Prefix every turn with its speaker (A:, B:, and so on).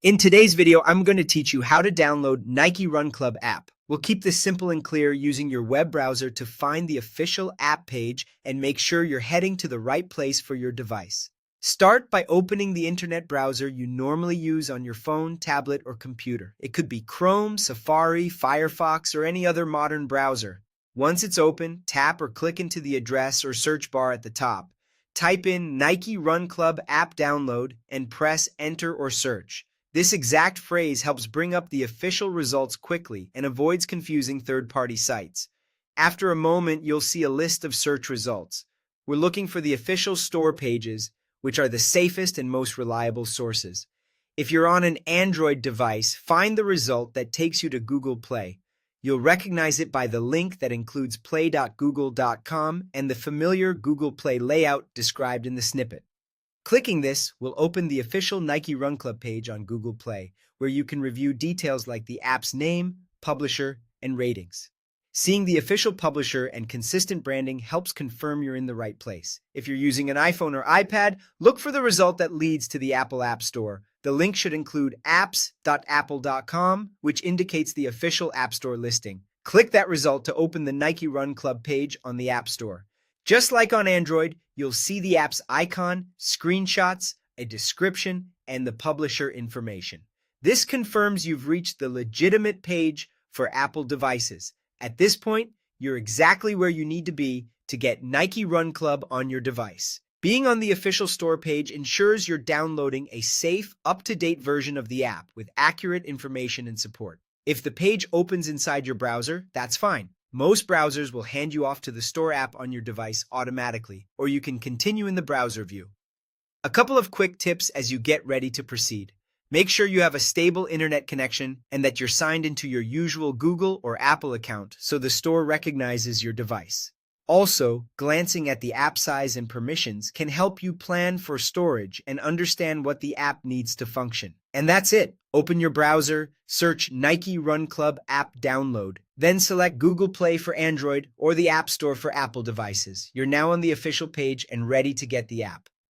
A: In today's video, I'm going to teach you how to download Nike Run Club app. We'll keep this simple and clear using your web browser to find the official app page and make sure you're heading to the right place for your device. Start by opening the internet browser you normally use on your phone, tablet, or computer. It could be Chrome, Safari, Firefox, or any other modern browser. Once it's open, tap or click into the address or search bar at the top. Type in Nike Run Club app download and press enter or search. This exact phrase helps bring up the official results quickly and avoids confusing third-party sites. After a moment, you'll see a list of search results. We're looking for the official store pages, which are the safest and most reliable sources. If you're on an Android device, find the result that takes you to Google Play. You'll recognize it by the link that includes play.google.com and the familiar Google Play layout described in the snippet. Clicking this will open the official Nike Run Club page on Google Play, where you can review details like the app's name, publisher, and ratings. Seeing the official publisher and consistent branding helps confirm you're in the right place. If you're using an iPhone or iPad, look for the result that leads to the Apple App Store. The link should include apps.apple.com, which indicates the official App Store listing. Click that result to open the Nike Run Club page on the App Store. Just like on Android, you'll see the app's icon, screenshots, a description, and the publisher information. This confirms you've reached the legitimate page for Apple devices. At this point, you're exactly where you need to be to get Nike Run Club on your device. Being on the official store page ensures you're downloading a safe, up-to-date version of the app with accurate information and support. If the page opens inside your browser, that's fine. Most browsers will hand you off to the store app on your device automatically, or you can continue in the browser view. A couple of quick tips as you get ready to proceed. Make sure you have a stable internet connection and that you're signed into your usual Google or Apple account so the store recognizes your device. Also, glancing at the app size and permissions can help you plan for storage and understand what the app needs to function. And that's it. Open your browser, search Nike Run Club app download, then select Google Play for Android or the App Store for Apple devices. You're now on the official page and ready to get the app.